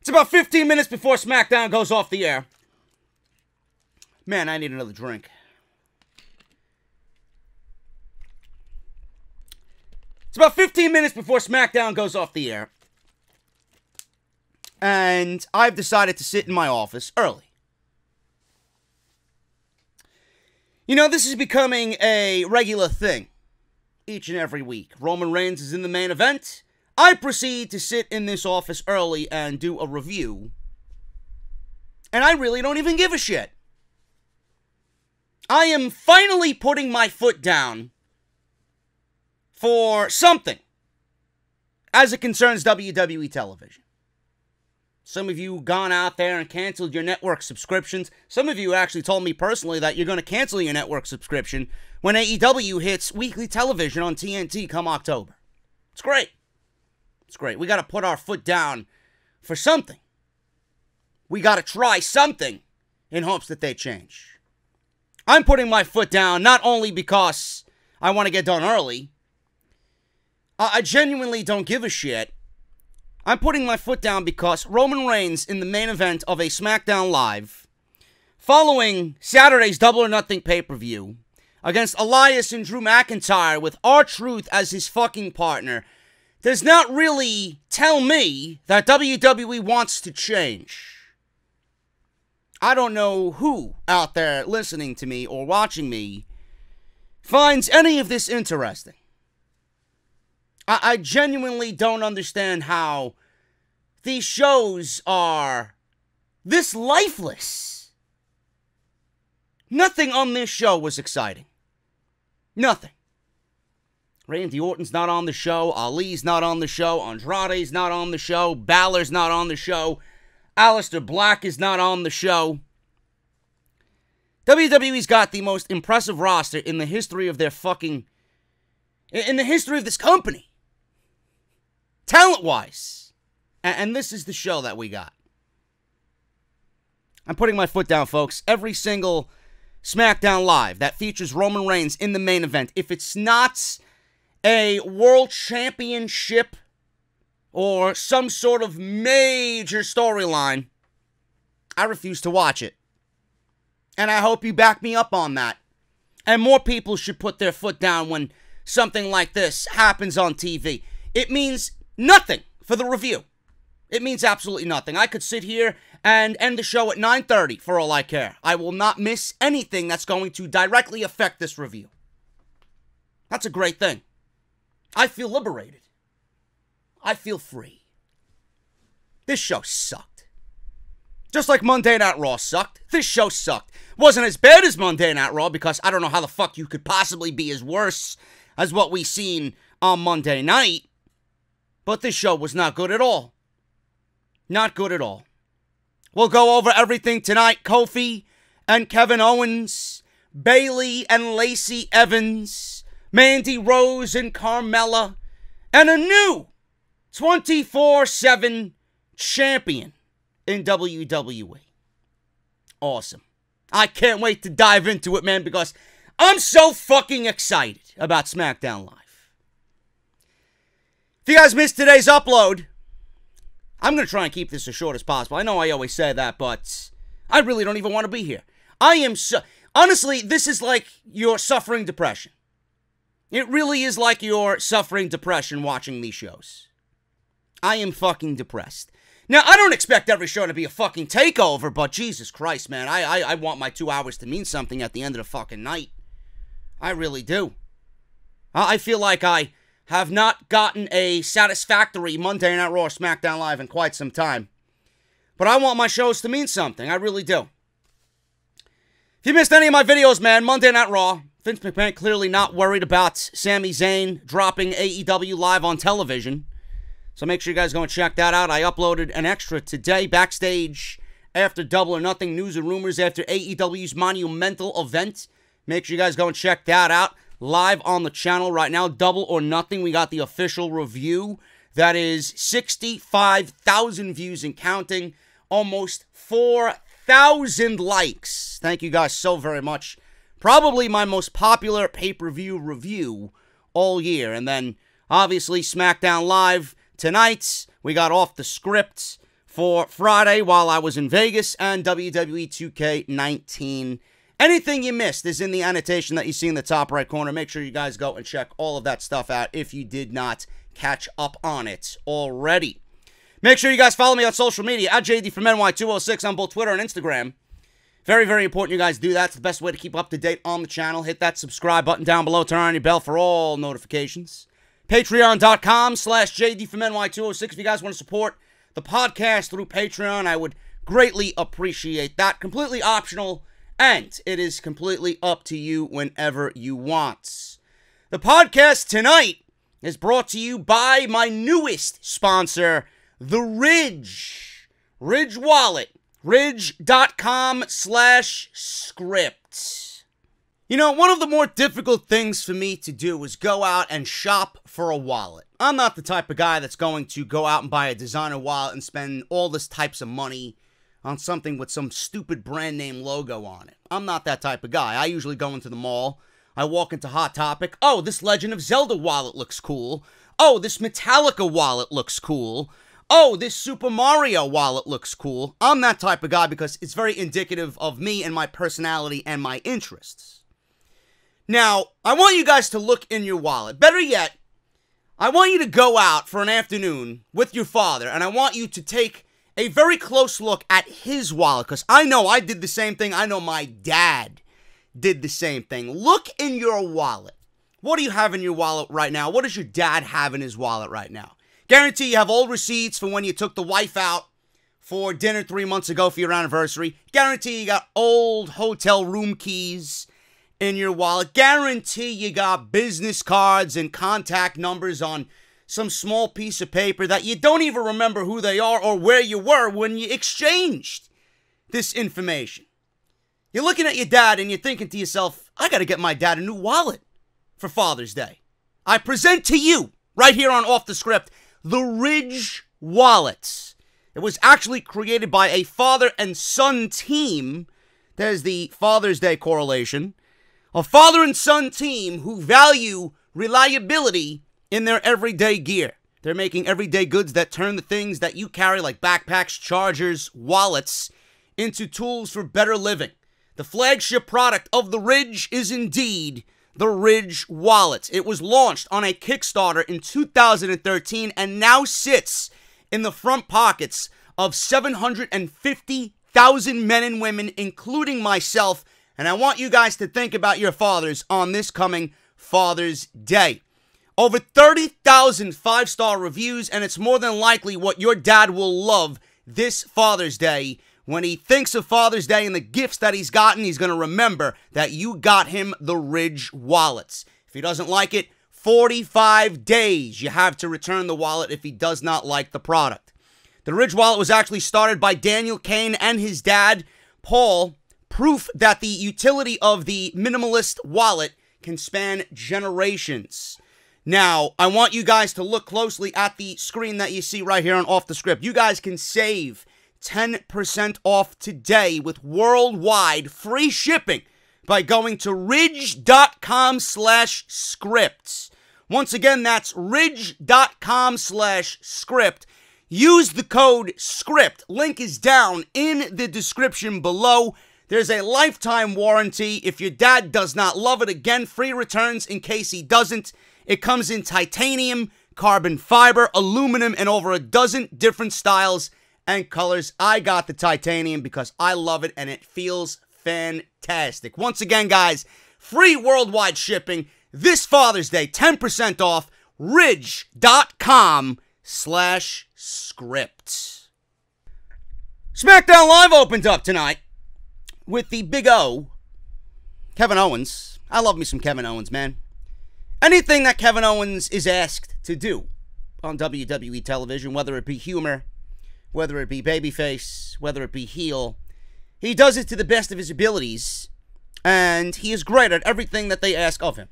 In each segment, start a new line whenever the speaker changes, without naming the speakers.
It's about 15 minutes before SmackDown goes off the air. Man, I need another drink. It's about 15 minutes before SmackDown goes off the air. And I've decided to sit in my office early. You know, this is becoming a regular thing each and every week. Roman Reigns is in the main event. I proceed to sit in this office early and do a review. And I really don't even give a shit. I am finally putting my foot down for something as it concerns WWE television. Some of you gone out there and canceled your network subscriptions. Some of you actually told me personally that you're going to cancel your network subscription when AEW hits weekly television on TNT come October. It's great. It's great. We got to put our foot down for something. We got to try something in hopes that they change. I'm putting my foot down not only because I want to get done early. I genuinely don't give a shit. I'm putting my foot down because Roman Reigns in the main event of a SmackDown Live, following Saturday's Double or Nothing pay-per-view, against Elias and Drew McIntyre with R-Truth as his fucking partner, does not really tell me that WWE wants to change. I don't know who out there listening to me or watching me finds any of this interesting. I genuinely don't understand how these shows are this lifeless. Nothing on this show was exciting. Nothing. Randy Orton's not on the show. Ali's not on the show. Andrade's not on the show. Balor's not on the show. Aleister Black is not on the show. WWE's got the most impressive roster in the history of their fucking... in the history of this company. Talent-wise. And this is the show that we got. I'm putting my foot down, folks. Every single SmackDown Live that features Roman Reigns in the main event, if it's not a world championship or some sort of major storyline, I refuse to watch it. And I hope you back me up on that. And more people should put their foot down when something like this happens on TV. It means nothing for the review. It means absolutely nothing. I could sit here and end the show at 9:30 for all I care. I will not miss anything that's going to directly affect this review. That's a great thing. I feel liberated. I feel free. This show sucked. Just like Monday Night Raw sucked, this show sucked. Wasn't as bad as Monday Night Raw because I don't know how the fuck you could possibly be as worse as what we seen on Monday night. But this show was not good at all. Not good at all. We'll go over everything tonight. Kofi and Kevin Owens, Bayley and Lacey Evans, Mandy Rose and Carmella, and a new 24/7 champion in WWE. Awesome. I can't wait to dive into it, man, because I'm so fucking excited about SmackDown Live. If you guys missed today's upload, I'm going to try and keep this as short as possible. I know I always say that, but I really don't even want to be here. I am so... Honestly, this is like you're suffering depression. It really is like you're suffering depression watching these shows. I am fucking depressed. Now, I don't expect every show to be a fucking takeover, but Jesus Christ, man, I want my 2 hours to mean something at the end of the fucking night. I really do. I feel like I have not gotten a satisfactory Monday Night Raw or SmackDown Live in quite some time. But I want my shows to mean something. I really do. If you missed any of my videos, man, Monday Night Raw, Vince McMahon clearly not worried about Sami Zayn dropping AEW Live on television. So make sure you guys go and check that out. I uploaded an extra today, backstage, after Double or Nothing, news and rumors after AEW's monumental event. Make sure you guys go and check that out. Live on the channel right now, Double or Nothing. We got the official review. That is 65,000 views and counting. Almost 4,000 likes. Thank you guys so very much. Probably my most popular pay-per-view review all year. And then, obviously, SmackDown Live tonight. We got Off the Script for Friday while I was in Vegas and WWE 2K19. Anything you missed is in the annotation that you see in the top right corner. Make sure you guys go and check all of that stuff out if you did not catch up on it already. Make sure you guys follow me on social media at JD from NY206 on both Twitter and Instagram. Very, very important you guys do that. It's the best way to keep up to date on the channel. Hit that subscribe button down below. Turn on your bell for all notifications. Patreon.com/JD from NY206 if you guys want to support the podcast through Patreon. I would greatly appreciate that. Completely optional, and it is completely up to you whenever you want. The podcast tonight is brought to you by my newest sponsor, The Ridge. Ridge Wallet. Ridge.com/script. You know, one of the more difficult things for me to do is go out and shop for a wallet. I'm not the type of guy that's going to go out and buy a designer wallet and spend all this types of money on something with some stupid brand name logo on it. I'm not that type of guy. I usually go into the mall. I walk into Hot Topic. Oh, this Legend of Zelda wallet looks cool. Oh, this Metallica wallet looks cool. Oh, this Super Mario wallet looks cool. I'm that type of guy because it's very indicative of me and my personality and my interests. Now, I want you guys to look in your wallet. Better yet, I want you to go out for an afternoon with your father, and I want you to take a very close look at his wallet, because I know I did the same thing. I know my dad did the same thing. Look in your wallet. What do you have in your wallet right now? What does your dad have in his wallet right now? Guarantee you have old receipts for when you took the wife out for dinner 3 months ago for your anniversary. Guarantee you got old hotel room keys in your wallet. Guarantee you got business cards and contact numbers on some small piece of paper that you don't even remember who they are or where you were when you exchanged this information. You're looking at your dad and you're thinking to yourself, I got to get my dad a new wallet for Father's Day. I present to you, right here on Off the Script, the Ridge Wallet. It was actually created by a father and son team. There's the Father's Day correlation. A father and son team who value reliability in their everyday gear. They're making everyday goods that turn the things that you carry, like backpacks, chargers, wallets, into tools for better living. The flagship product of the Ridge is indeed the Ridge Wallet. It was launched on a Kickstarter in 2013 and now sits in the front pockets of 750,000 men and women, including myself. And I want you guys to think about your fathers on this coming Father's Day. Over 30,000 five-star reviews, and it's more than likely what your dad will love this Father's Day. When he thinks of Father's Day and the gifts that he's gotten, he's going to remember that you got him the Ridge wallets. If he doesn't like it, 45 days you have to return the wallet if he does not like the product. The Ridge wallet was actually started by Daniel Kane and his dad, Paul. Proof that the utility of the minimalist wallet can span generations. Now, I want you guys to look closely at the screen that you see right here on Off the Script. You guys can save 10% off today with worldwide free shipping by going to ridge.com/script. Once again, that's ridge.com/script. Use the code SCRIPT. Link is down in the description below. There's a lifetime warranty. If your dad does not love it, again, free returns in case he doesn't. It comes in titanium, carbon fiber, aluminum, and over a dozen different styles and colors. I got the titanium because I love it and it feels fantastic. Once again, guys, free worldwide shipping this Father's Day, 10% off, ridge.com/script. SmackDown Live opened up tonight with the Big O, Kevin Owens. I love me some Kevin Owens, man. Anything that Kevin Owens is asked to do on WWE television, whether it be humor, whether it be babyface, whether it be heel, he does it to the best of his abilities, and he is great at everything that they ask of him.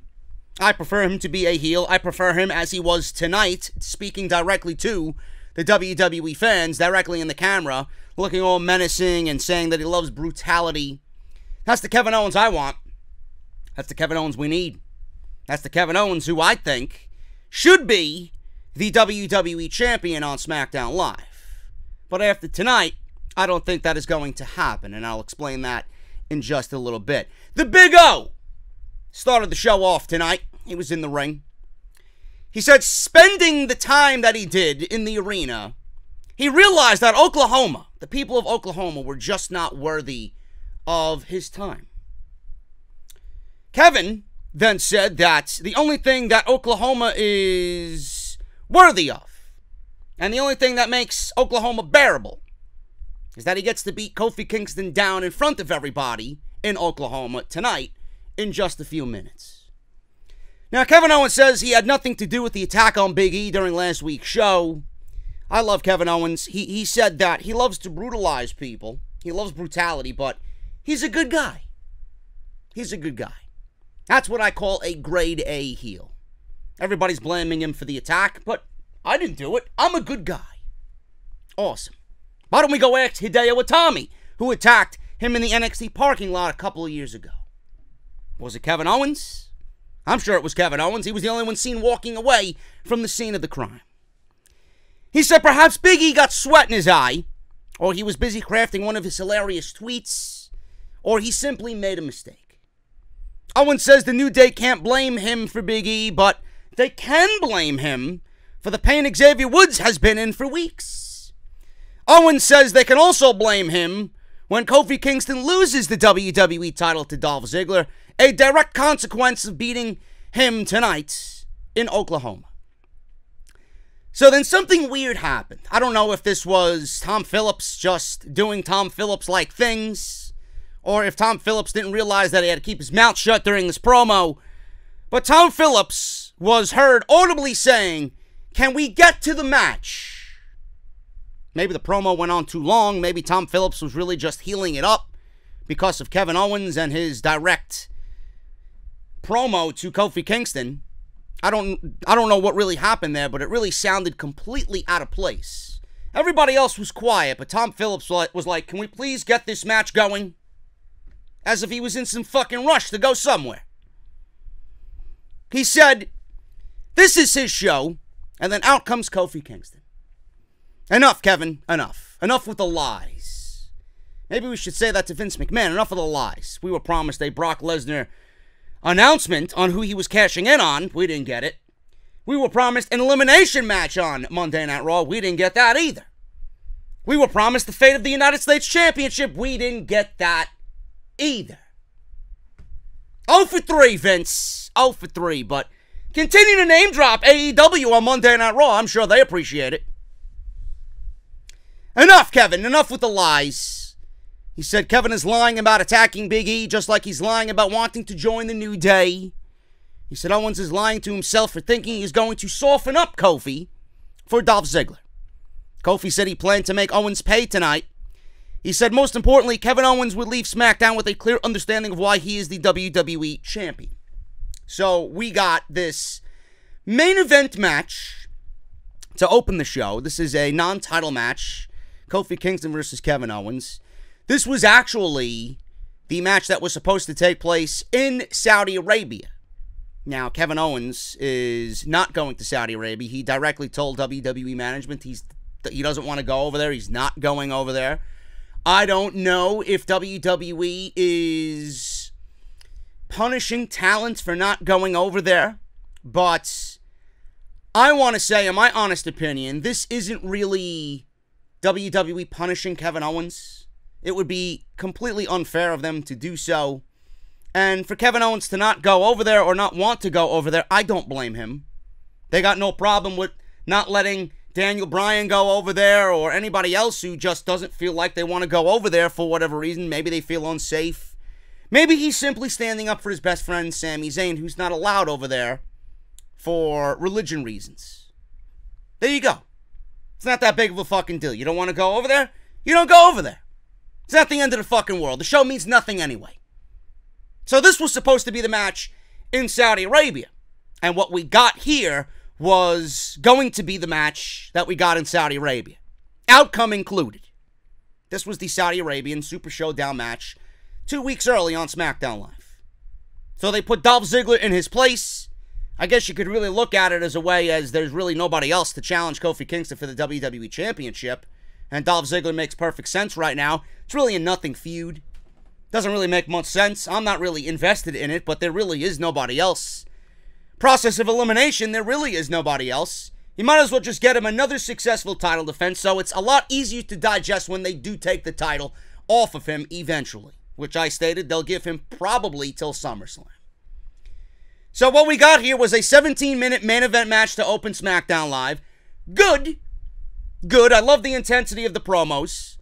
I prefer him to be a heel. I prefer him as he was tonight, speaking directly to the WWE fans, directly in the camera, looking all menacing and saying that he loves brutality. That's the Kevin Owens I want. That's the Kevin Owens we need. That's the Kevin Owens who I think should be the WWE champion on SmackDown Live. But after tonight, I don't think that is going to happen, and I'll explain that in just a little bit. The Big O started the show off tonight. He was in the ring. He said spending the time that he did in the arena, he realized that Oklahoma, the people of Oklahoma, were just not worthy of his time. Kevin then said that the only thing that Oklahoma is worthy of, and the only thing that makes Oklahoma bearable, is that he gets to beat Kofi Kingston down in front of everybody in Oklahoma tonight in just a few minutes. Now, Kevin Owens says he had nothing to do with the attack on Big E during last week's show. I love Kevin Owens. He said that he loves to brutalize people. He loves brutality, but he's a good guy. He's a good guy. That's what I call a grade A heel. Everybody's blaming him for the attack, but I didn't do it. I'm a good guy. Awesome. Why don't we go ask Hideo Itami, who attacked him in the NXT parking lot a couple of years ago? Was it Kevin Owens? I'm sure it was Kevin Owens. He was the only one seen walking away from the scene of the crime. He said perhaps Big E got sweat in his eye, or he was busy crafting one of his hilarious tweets, or he simply made a mistake. Owens says the New Day can't blame him for Big E, but they can blame him for the pain Xavier Woods has been in for weeks. Owens says they can also blame him when Kofi Kingston loses the WWE title to Dolph Ziggler, a direct consequence of beating him tonight in Oklahoma. So then something weird happened. I don't know if this was Tom Phillips just doing Tom Phillips-like things, or if Tom Phillips didn't realize that he had to keep his mouth shut during this promo. But Tom Phillips was heard audibly saying, "Can we get to the match?" Maybe the promo went on too long. Maybe Tom Phillips was really just healing it up because of Kevin Owens and his direct promo to Kofi Kingston. I don't know what really happened there, but it really sounded completely out of place. Everybody else was quiet, but Tom Phillips was like, "Can we please get this match going?" As if he was in some fucking rush to go somewhere. He said, "This is his show," and then out comes Kofi Kingston. Enough, Kevin. Enough. Enough with the lies. Maybe we should say that to Vince McMahon. Enough of the lies. We were promised a Brock Lesnar announcement on who he was cashing in on. We didn't get it. We were promised an elimination match on Monday Night Raw. We didn't get that either. We were promised the fate of the United States Championship. We didn't get that either. 0 for 3, Vince. 0 for 3, but continue to name drop AEW on Monday Night Raw. I'm sure they appreciate it. Enough, Kevin. Enough with the lies. He said Kevin is lying about attacking Big E, just like he's lying about wanting to join the New Day. He said Owens is lying to himself for thinking he's going to soften up Kofi for Dolph Ziggler. Kofi said he planned to make Owens pay tonight. He said, most importantly, Kevin Owens would leave SmackDown with a clear understanding of why he is the WWE Champion. So we got this main event match to open the show. This is a non-title match. Kofi Kingston versus Kevin Owens. This was actually the match that was supposed to take place in Saudi Arabia. Now, Kevin Owens is not going to Saudi Arabia. He directly told WWE management he doesn't want to go over there. He's not going over there. I don't know if WWE is punishing talent for not going over there, but I want to say, in my honest opinion, this isn't really WWE punishing Kevin Owens. It would be completely unfair of them to do so. And for Kevin Owens to not go over there or not want to go over there, I don't blame him. They got no problem with not letting Daniel Bryan go over there or anybody else who just doesn't feel like they want to go over there for whatever reason. Maybe they feel unsafe. Maybe he's simply standing up for his best friend, Sami Zayn, who's not allowed over there for religion reasons. There you go. It's not that big of a fucking deal. You don't want to go over there? You don't go over there. It's not the end of the fucking world. The show means nothing anyway. So this was supposed to be the match in Saudi Arabia. And what we got here was going to be the match that we got in Saudi Arabia. Outcome included. This was the Saudi Arabian Super Showdown match 2 weeks early on SmackDown Live. So they put Dolph Ziggler in his place. I guess you could really look at it as a way as there's really nobody else to challenge Kofi Kingston for the WWE Championship. and Dolph Ziggler makes perfect sense right now. It's really a nothing feud. Doesn't really make much sense. I'm not really invested in it, but there really is nobody else. Process of elimination, there really is nobody else. You might as well just get him another successful title defense, so it's a lot easier to digest when they do take the title off of him eventually, which I stated they'll give him probably till SummerSlam. So what we got here was a 17-minute main event match to open SmackDown Live. Good. I love the intensity of the promos.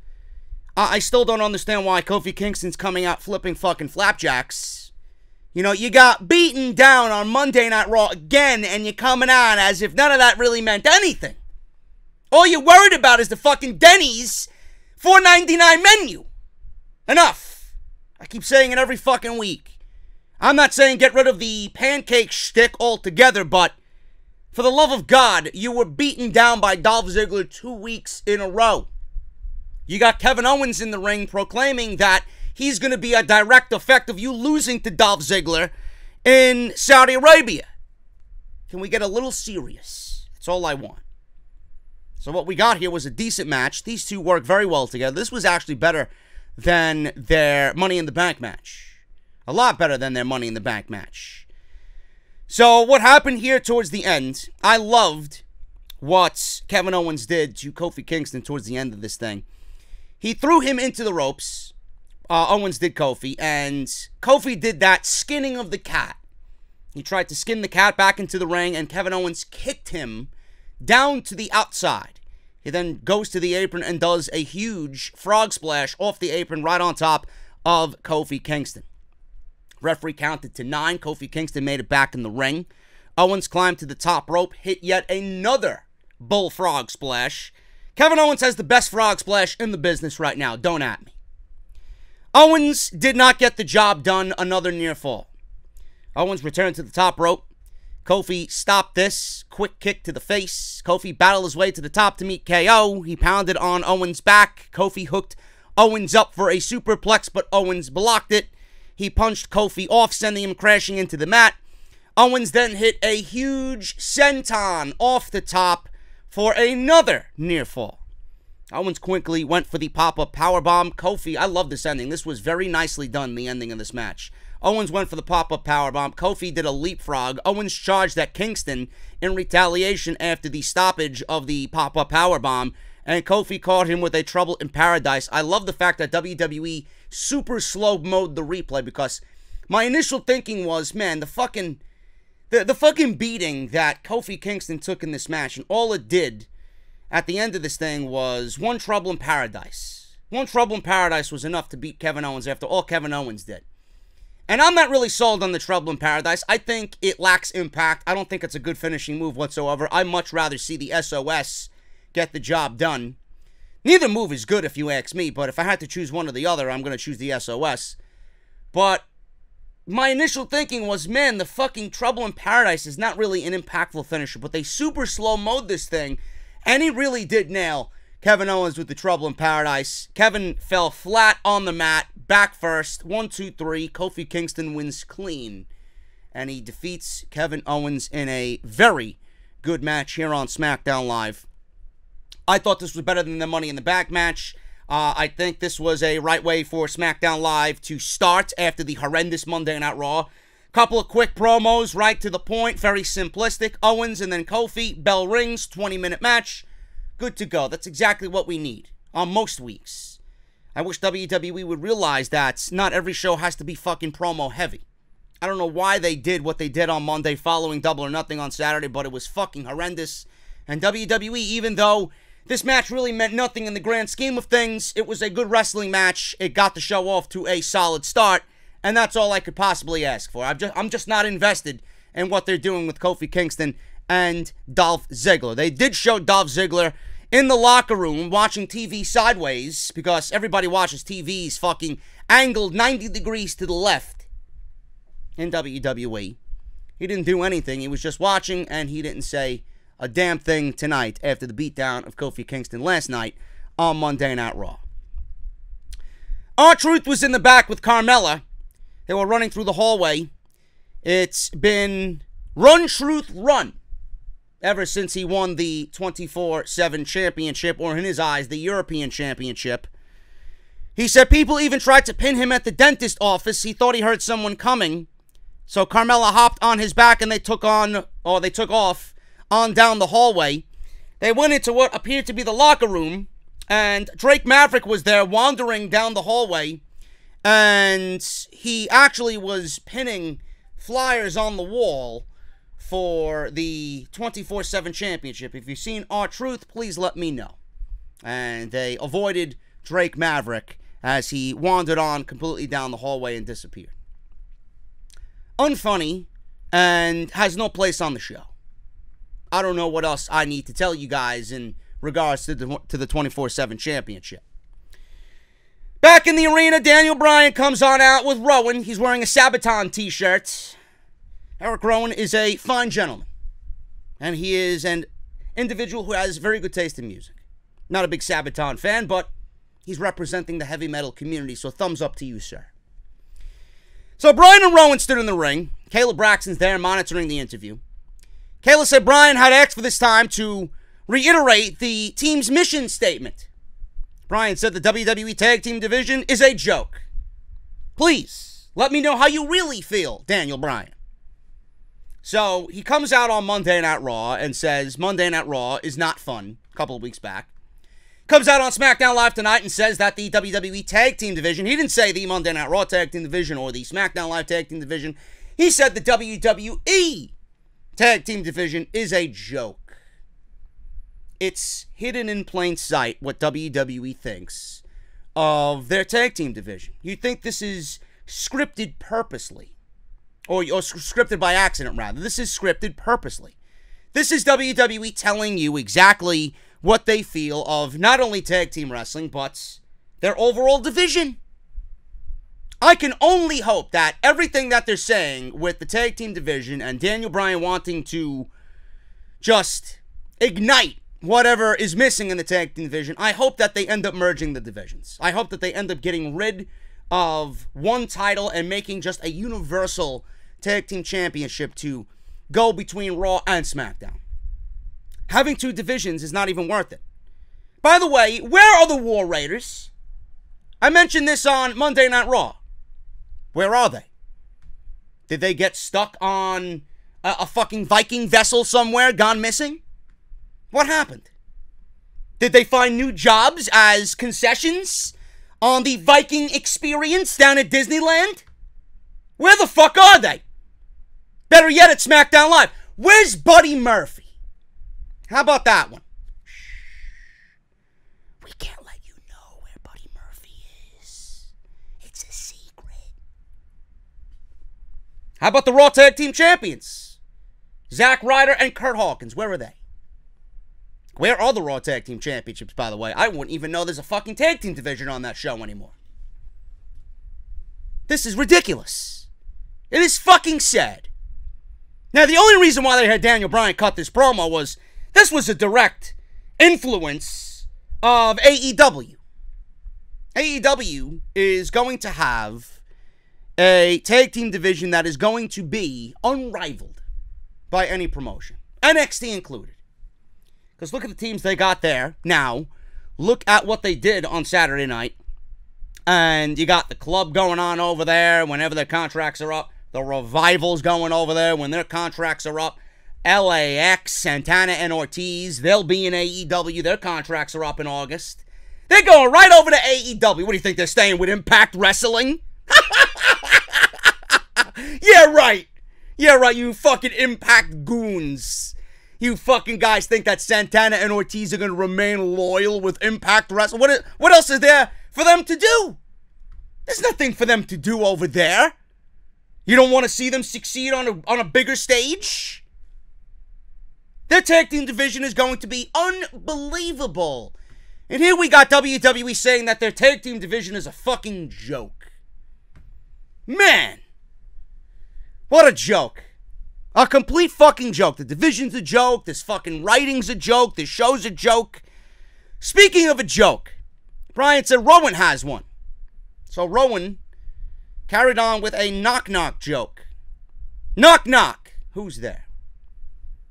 I still don't understand why Kofi Kingston's coming out flipping fucking flapjacks. You know, you got beaten down on Monday Night Raw again, and you're coming on as if none of that really meant anything. All you're worried about is the fucking Denny's $4.99 menu. Enough. I keep saying it every fucking week. I'm not saying get rid of the pancake shtick altogether, but for the love of God, you were beaten down by Dolph Ziggler 2 weeks in a row. You got Kevin Owens in the ring proclaiming that he's going to be a direct effect of you losing to Dolph Ziggler in Saudi Arabia. Can we get a little serious? That's all I want. So what we got here was a decent match. These two work very well together. This was actually better than their Money in the Bank match. A lot better than their Money in the Bank match. So what happened here towards the end, I loved what Kevin Owens did to Kofi Kingston towards the end of this thing. He threw him into the ropes. Owens did Kofi, and Kofi did that skinning of the cat. He tried to skin the cat back into the ring, and Kevin Owens kicked him down to the outside. He then goes to the apron and does a huge frog splash off the apron right on top of Kofi Kingston. Referee counted to 9. Kofi Kingston made it back in the ring. Owens climbed to the top rope, hit yet another bullfrog splash. Kevin Owens has the best frog splash in the business right now. Don't at me. Owens did not get the job done. Another near fall. Owens returned to the top rope. Kofi stopped this. Quick kick to the face. Kofi battled his way to the top to meet KO. He pounded on Owens' back. Kofi hooked Owens up for a superplex, but Owens blocked it. He punched Kofi off, sending him crashing into the mat. Owens then hit a huge senton off the top for another near fall. Owens quickly went for the pop-up powerbomb. Kofi, I love this ending. This was very nicely done, the ending of this match. Owens went for the pop-up powerbomb. Kofi did a leapfrog. Owens charged at Kingston in retaliation after the stoppage of the pop-up powerbomb, and Kofi caught him with a Trouble in Paradise. I love the fact that WWE super slow-mode the replay, because my initial thinking was, man, the fucking beating that Kofi Kingston took in this match, and all it did at the end of this thing was one Trouble in Paradise. One Trouble in Paradise was enough to beat Kevin Owens after all Kevin Owens did. And I'm not really sold on the Trouble in Paradise. I think it lacks impact. I don't think it's a good finishing move whatsoever. I'd much rather see the SOS get the job done. Neither move is good if you ask me, but if I had to choose one or the other, I'm going to choose the SOS. But my initial thinking was, man, the fucking Trouble in Paradise is not really an impactful finisher, but they super slow-mode this thing. And he really did nail Kevin Owens with the Trouble in Paradise. Kevin fell flat on the mat, back first. 1, 2, 3. Kofi Kingston wins clean. And he defeats Kevin Owens in a very good match here on SmackDown Live. I thought this was better than the Money in the Bank match. I think this was a right way for SmackDown Live to start after the horrendous Monday Night Raw. Couple of quick promos, right to the point, very simplistic. Owens and then Kofi, bell rings, 20-minute match. Good to go. That's exactly what we need on most weeks. I wish WWE would realize that not every show has to be fucking promo heavy. I don't know why they did what they did on Monday following Double or Nothing on Saturday, but it was fucking horrendous. And WWE, even though this match really meant nothing in the grand scheme of things, it was a good wrestling match. It got the show off to a solid start. And that's all I could possibly ask for. I'm just not invested in what they're doing with Kofi Kingston and Dolph Ziggler. They did show Dolph Ziggler in the locker room watching TV sideways, because everybody watches TVs fucking angled 90 degrees to the left in WWE. He didn't do anything. He was just watching, and he didn't say a damn thing tonight after the beatdown of Kofi Kingston last night on Monday Night Raw. R-Truth was in the back with Carmella. They were running through the hallway. It's been run, Truth, run. ever since he won the 24/7 championship, or in his eyes, the European championship. He said people even tried to pin him at the dentist office. He thought he heard someone coming. So Carmella hopped on his back and they took off on down the hallway. They went into what appeared to be the locker room, and Drake Maverick was there wandering down the hallway, and he actually was pinning flyers on the wall for the 24/7 championship. If you've seen R-Truth, please let me know. And they avoided Drake Maverick as he wandered on completely down the hallway and disappeared. Unfunny and has no place on the show. I don't know what else I need to tell you guys in regards to the 24/7 championship. Back in the arena, Daniel Bryan comes on out with Rowan. He's wearing a Sabaton t-shirt. Eric Rowan is a fine gentleman, and he is an individual who has very good taste in music. Not a big Sabaton fan, but he's representing the heavy metal community, so thumbs up to you, sir. So Bryan and Rowan stood in the ring. Kayla Braxton's there monitoring the interview. Kayla said Bryan had asked for this time to reiterate the team's mission statement. Bryan said the WWE Tag Team division is a joke. Please, let me know how you really feel, Daniel Bryan. So he comes out on Monday Night Raw and says Monday Night Raw is not fun, a couple of weeks back. Comes out on SmackDown Live tonight and says that the WWE Tag Team division, he didn't say the Monday Night Raw Tag Team division or the SmackDown Live Tag Team division. He said the WWE Tag Team division is a joke. It's hidden in plain sight what WWE thinks of their tag team division. You think this is scripted purposely, or scripted by accident, rather. This is scripted purposely. This is WWE telling you exactly what they feel of not only tag team wrestling, but their overall division. I can only hope that everything that they're saying with the tag team division and Daniel Bryan wanting to just ignite whatever is missing in the tag team division, I hope that they end up merging the divisions. I hope that they end up getting rid of one title and making just a universal tag team championship to go between Raw and SmackDown. Having two divisions is not even worth it. By the way, where are the War Raiders? I mentioned this on Monday Night Raw. Where are they? Did they get stuck on a fucking Viking vessel somewhere, gone missing? What happened? Did they find new jobs as concessions on the Viking experience down at Disneyland? Where the fuck are they? Better yet, at SmackDown Live. Where's Buddy Murphy? How about that one? Shh. We can't let you know where Buddy Murphy is. It's a secret. How about the Raw Tag Team Champions? Zack Ryder and Kurt Hawkins. Where are they? Where are the Raw Tag Team Championships, by the way? I wouldn't even know there's a fucking tag team division on that show anymore. This is ridiculous. It is fucking sad. Now, the only reason why they had Daniel Bryan cut this promo was this was a direct influence of AEW. AEW is going to have a tag team division that is going to be unrivaled by any promotion, NXT included. Because look at the teams they got there. Now, look at what they did on Saturday night. And you got the Club going on over there whenever their contracts are up. The Revival's going over there when their contracts are up. LAX, Santana and Ortiz, they'll be in AEW. Their contracts are up in August. They're going right over to AEW. What do you think, they're staying with Impact Wrestling? Yeah, right. Yeah, right, you fucking Impact goons. You fucking guys think that Santana and Ortiz are going to remain loyal with Impact Wrestling? What else is there for them to do? There's nothing for them to do over there. You don't want to see them succeed on a bigger stage? Their tag team division is going to be unbelievable. And here we got WWE saying that their tag team division is a fucking joke. Man. What a joke. A complete fucking joke. The division's a joke. This fucking writing's a joke. This show's a joke. Speaking of a joke, Bryan said Rowan has one. So Rowan carried on with a knock-knock joke. Knock-knock. Who's there?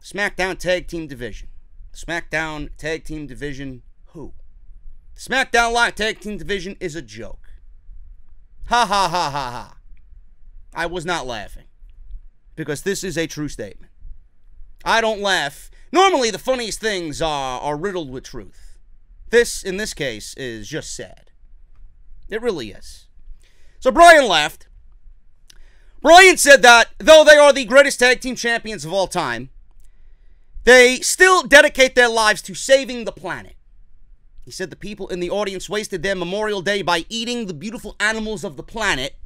SmackDown Tag Team Division. SmackDown Tag Team Division who? SmackDown Live Tag Team Division is a joke. Ha ha ha ha ha. I was not laughing. Because this is a true statement. I don't laugh. Normally the funniest things are riddled with truth. This, in this case, is just sad. It really is. So Bryan laughed. Bryan said that, though they are the greatest tag team champions of all time, they still dedicate their lives to saving the planet. He said the people in the audience wasted their Memorial Day by eating the beautiful animals of the planet.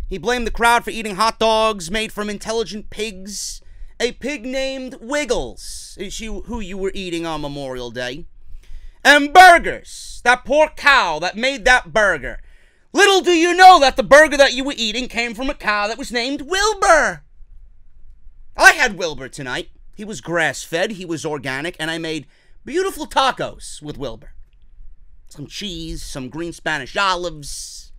He blamed the crowd for eating hot dogs made from intelligent pigs. A pig named Wiggles is who you were eating on Memorial Day. And burgers. That poor cow that made that burger. Little do you know that the burger that you were eating came from a cow that was named Wilbur. I had Wilbur tonight. He was grass-fed, he was organic, and I made beautiful tacos with Wilbur. Some cheese, some green Spanish olives.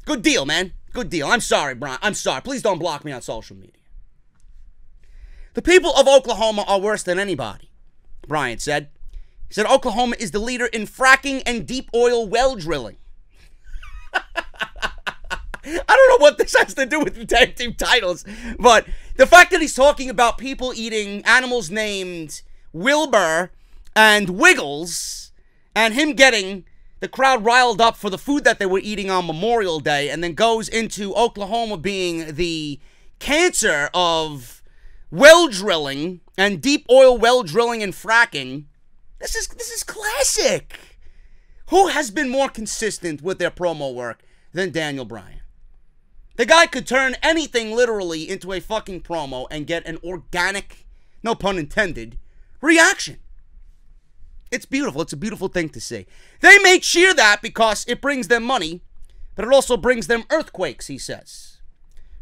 Good deal, man. Good deal. I'm sorry, Brian. I'm sorry. Please don't block me on social media. The people of Oklahoma are worse than anybody, Brian said. He said Oklahoma is the leader in fracking and deep oil well drilling. I don't know what this has to do with the tag team titles, but the fact that he's talking about people eating animals named Wilbur and Wiggles, and him getting the crowd riled up for the food that they were eating on Memorial Day, and then goes into Oklahoma being the cancer of well drilling and deep oil well drilling and fracking. This is classic. Who has been more consistent with their promo work than Daniel Bryan? The guy could turn anything literally into a fucking promo and get an organic, no pun intended, reaction. It's beautiful. It's a beautiful thing to see. They may cheer that because it brings them money, but it also brings them earthquakes, he says.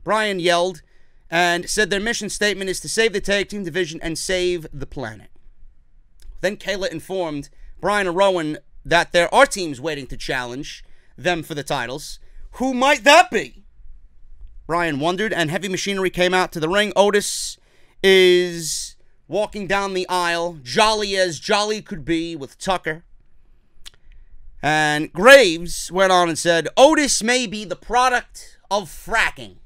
Bryan yelled and said their mission statement is to save the tag team division and save the planet. Then Kayla informed Bryan and Rowan that there are teams waiting to challenge them for the titles. Who might that be? Bryan wondered, and Heavy Machinery came out to the ring. Otis is walking down the aisle, jolly as jolly could be, with Tucker. And Graves went on and said, Otis may be the product of fracking.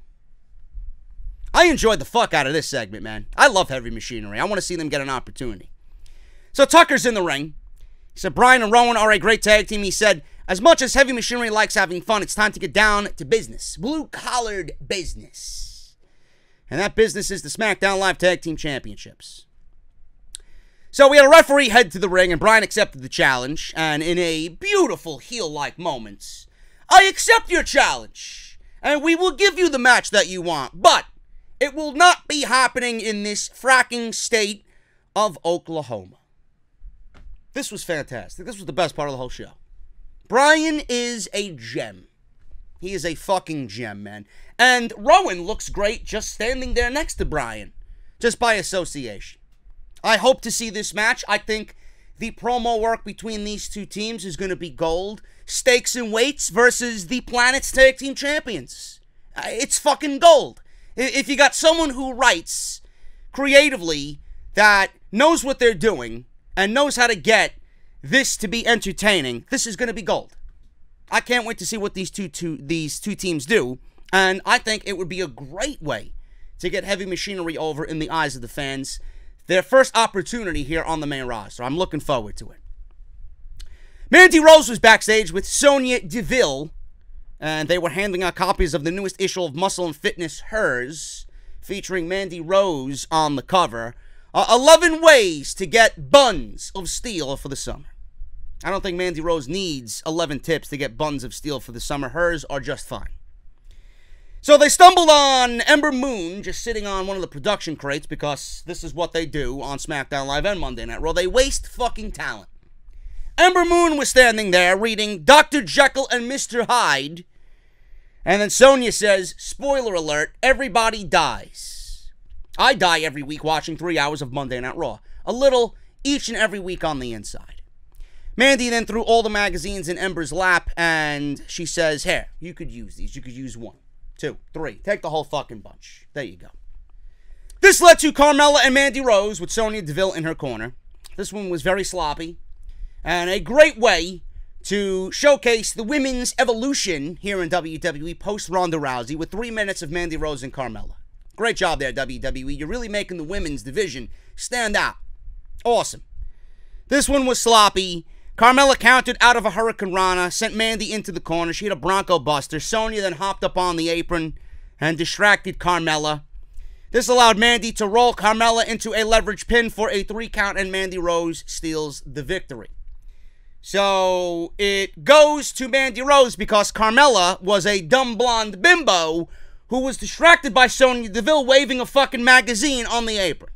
I enjoyed the fuck out of this segment, man. I love Heavy Machinery. I want to see them get an opportunity. So Tucker's in the ring. He said, Bryan and Rowan are a great tag team. He said, as much as Heavy Machinery likes having fun, it's time to get down to business. Blue-collared business. And that business is the SmackDown Live Tag Team Championships. So we had a referee head to the ring, and Bryan accepted the challenge. And in a beautiful heel-like moment, I accept your challenge, and we will give you the match that you want. But it will not be happening in this fracking state of Oklahoma. This was fantastic. This was the best part of the whole show. Bryan is a gem. He is a fucking gem, man. And Rowan looks great just standing there next to Bryan, just by association. I hope to see this match. I think the promo work between these two teams is going to be gold. Stakes and weights versus the planet's tag team champions. It's fucking gold. If you got someone who writes creatively that knows what they're doing and knows how to get this to be entertaining, this is going to be gold. I can't wait to see what these two teams do, and I think it would be a great way to get Heavy Machinery over in the eyes of the fans. Their first opportunity here on the main roster. I'm looking forward to it. Mandy Rose was backstage with Sonya Deville, and they were handing out copies of the newest issue of Muscle and Fitness, Hers, featuring Mandy Rose on the cover. 11 ways to get buns of steel for the summer. I don't think Mandy Rose needs 11 tips to get buns of steel for the summer. Hers are just fine. So they stumbled on Ember Moon just sitting on one of the production crates, because this is what they do on SmackDown Live and Monday Night Raw. They waste fucking talent. Ember Moon was standing there reading Dr. Jekyll and Mr. Hyde. And then Sonya says, spoiler alert, everybody dies. I die every week watching 3 hours of Monday Night Raw. A little each and every week on the inside. Mandy then threw all the magazines in Ember's lap, and she says, here, you could use these. You could use 1, 2, 3. Take the whole fucking bunch. There you go. This led to Carmella and Mandy Rose with Sonya Deville in her corner. This one was very sloppy and a great way to showcase the women's evolution here in WWE post Ronda Rousey with 3 minutes of Mandy Rose and Carmella. Great job there, WWE. You're really making the women's division stand out. Awesome. This one was sloppy. Carmella countered out of a Hurricane Rana, sent Mandy into the corner. She had a Bronco Buster. Sonya then hopped up on the apron and distracted Carmella. This allowed Mandy to roll Carmella into a leverage pin for a 3 count, and Mandy Rose steals the victory. So it goes to Mandy Rose because Carmella was a dumb blonde bimbo who was distracted by Sonya Deville waving a fucking magazine on the apron.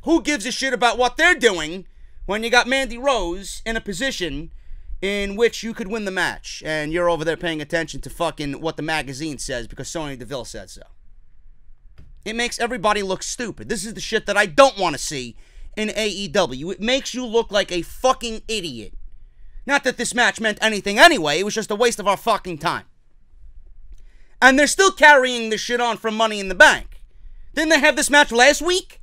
Who gives a shit about what they're doing when you got Mandy Rose in a position in which you could win the match and you're over there paying attention to fucking what the magazine says because Sonya Deville said so? It makes everybody look stupid. This is the shit that I don't want to see in AEW. It makes you look like a fucking idiot. Not that this match meant anything anyway. It was just a waste of our fucking time. And they're still carrying this shit on from Money in the Bank. Didn't they have this match last week?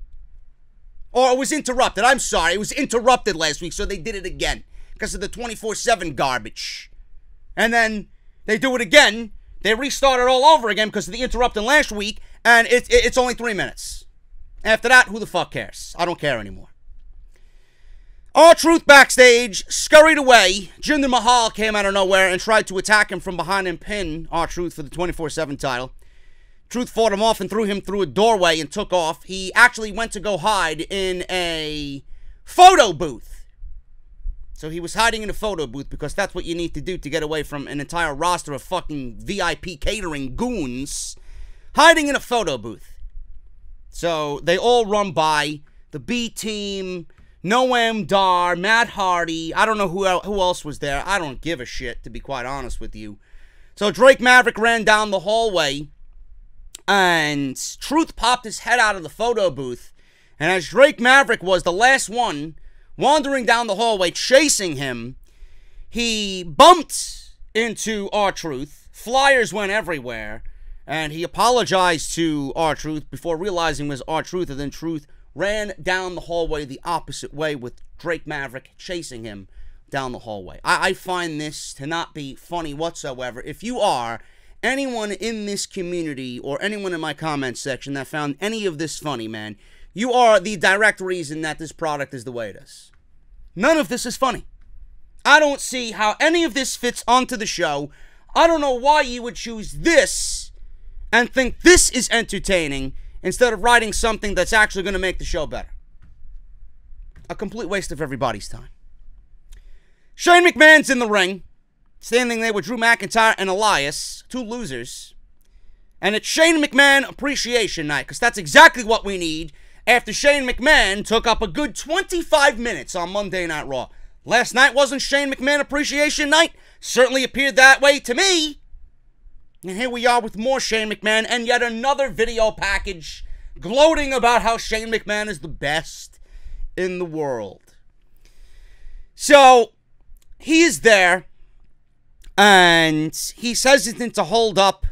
Or it was interrupted. I'm sorry. It was interrupted last week, so they did it again. Because of the 24/7 garbage. And then they do it again. They restart it all over again because of the interrupting last week. And it's only 3 minutes. After that, who the fuck cares? I don't care anymore. R-Truth backstage scurried away. Jinder Mahal came out of nowhere and tried to attack him from behind and pin R-Truth for the 24/7 title. Truth fought him off and threw him through a doorway and took off. He actually went to go hide in a photo booth. So he was hiding in a photo booth because that's what you need to do to get away from an entire roster of fucking VIP catering goons. Hiding in a photo booth. So they all run by. The B-Team, Noam Dar, Matt Hardy. I don't know who else was there. I don't give a shit, to be quite honest with you. So Drake Maverick ran down the hallway. And Truth popped his head out of the photo booth. And as Drake Maverick was the last one wandering down the hallway chasing him, he bumped into R-Truth. Flyers went everywhere. And he apologized to R-Truth before realizing it was R-Truth. And then Truth ran down the hallway the opposite way with Drake Maverick chasing him down the hallway. I find this to not be funny whatsoever. If you are anyone in this community or anyone in my comments section that found any of this funny, man, you are the direct reason that this product is the way it is. None of this is funny. I don't see how any of this fits onto the show. I don't know why you would choose this and think this is entertaining instead of writing something that's actually going to make the show better. A complete waste of everybody's time. Shane McMahon's in the ring, standing there with Drew McIntyre and Elias, 2 losers. And it's Shane McMahon Appreciation Night, because that's exactly what we need after Shane McMahon took up a good 25 minutes on Monday Night Raw. Last night wasn't Shane McMahon Appreciation Night. Certainly appeared that way to me. And here we are with more Shane McMahon and yet another video package gloating about how Shane McMahon is the best in the world. So, he is there, and he's hesitant to hold up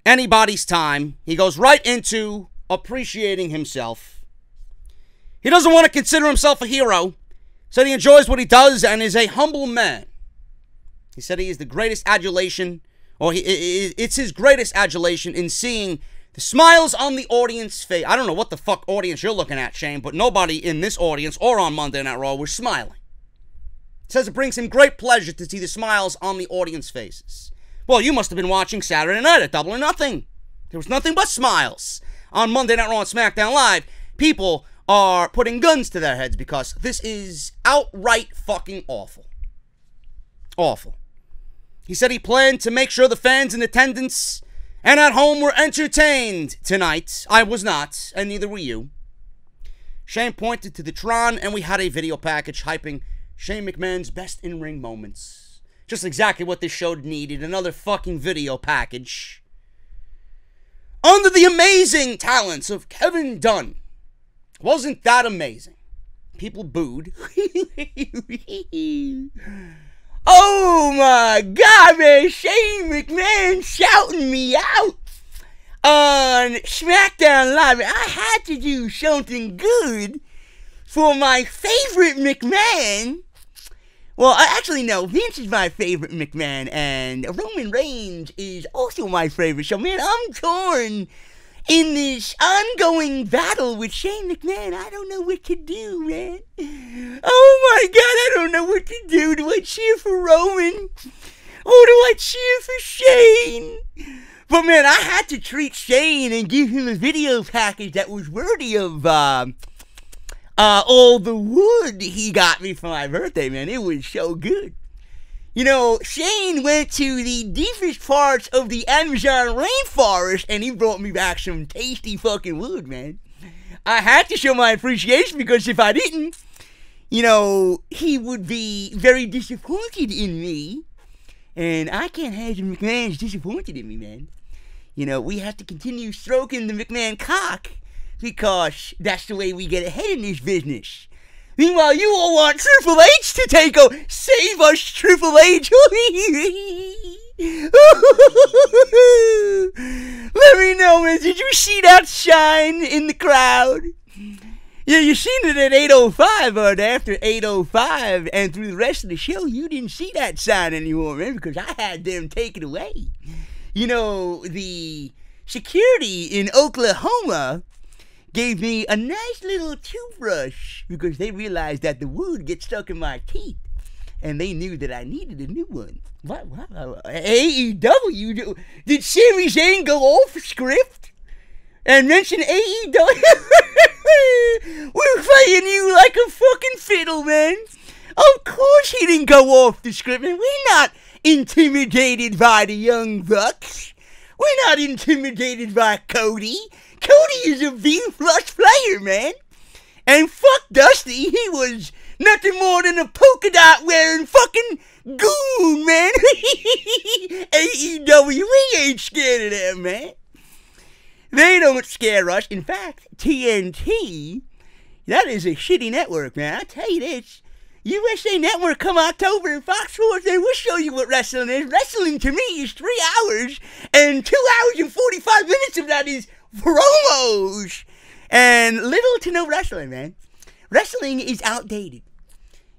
anybody's time. He goes right into appreciating himself. He doesn't want to consider himself a hero. Said he enjoys what he does and is a humble man. He said he is the greatest adulation, or it's his greatest adulation in seeing the smiles on the audience face. I don't know what the fuck audience you're looking at, Shane, but nobody in this audience or on Monday Night Raw was smiling. Says it brings him great pleasure to see the smiles on the audience faces. Well, you must have been watching Saturday night at Double or Nothing. There was nothing but smiles. On Monday Night Raw and Smackdown Live, people are putting guns to their heads because this is outright fucking awful. Awful. He said he planned to make sure the fans in attendance and at home were entertained tonight. I was not, and neither were you. Shane pointed to the Tron, and we had a video package hyping Shane McMahon's best in-ring moments. Just exactly what this show needed, another fucking video package. Under the amazing talents of Kevin Dunn. Wasn't that amazing? People booed. Oh my God, man, Shane McMahon shouting me out. on SmackDown Live. I had to do something good for my favorite McMahon. Well, actually, no. Vince is my favorite McMahon, and Roman Reigns is also my favorite. So, man, I'm torn in this ongoing battle with Shane McMahon. I don't know what to do, man. Oh, my God, I don't know what to do. Do I cheer for Roman? Or do I cheer for Shane? But, man, I had to treat Shane and give him a video package that was worthy of, all the wood he got me for my birthday, man. It was so good. You know, Shane went to the deepest parts of the Amazon rainforest, and he brought me back some tasty fucking wood, man. I had to show my appreciation, because if I didn't, you know, he would be very disappointed in me. And I can't have the McMahons disappointed in me, man. You know, we have to continue stroking the McMahon cock, because that's the way we get ahead in this business. Meanwhile, you all want Triple H to take over. Save us, Triple H. Let me know, man. Did you see that shine in the crowd? Yeah, you seen it at 8:05, but after 8:05 and through the rest of the show, you didn't see that sign anymore, man, because I had them take it away. You know, the security in Oklahoma gave me a nice little toothbrush because they realized that the wood gets stuck in my teeth, and they knew that I needed a new one. What? AEW? Did Sami Zayn go off script and mention AEW? We're playing you like a fucking fiddle, man. Of course he didn't go off the script, man. We're not intimidated by the Young Bucks. We're not intimidated by Cody. Cody is a B-plus player, man. And fuck Dusty, he was nothing more than a polka dot wearing fucking goon, man. AEW, we ain't scared of them, man. They don't scare us. In fact, TNT, that is a shitty network, man. I tell you this. USA Network come October and Fox Sports, and we'll show you what wrestling is. Wrestling to me is 3 hours, and 2 hours and 45 minutes of that is promos. And little to no wrestling, man. Wrestling is outdated.